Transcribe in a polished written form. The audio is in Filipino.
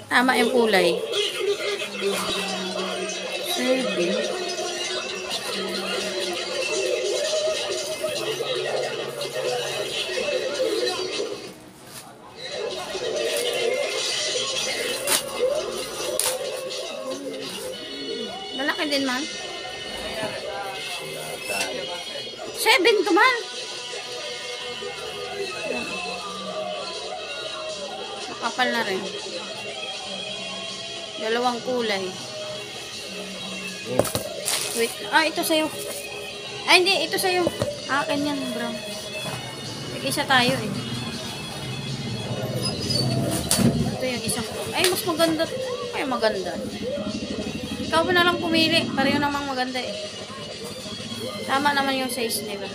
Tama yung kulay. 7. Lalaki din man. 7 to man. Nakapal na rin. Dalawang kulay. Wait. Ito sa'yo. Hindi. Ito sa'yo. Akin yan, bro. Isa tayo eh. Ito yung isang. Mas maganda. Ay, maganda. Ikaw ba na lang pumili? Pareho namang maganda eh. Tama naman yung size nila.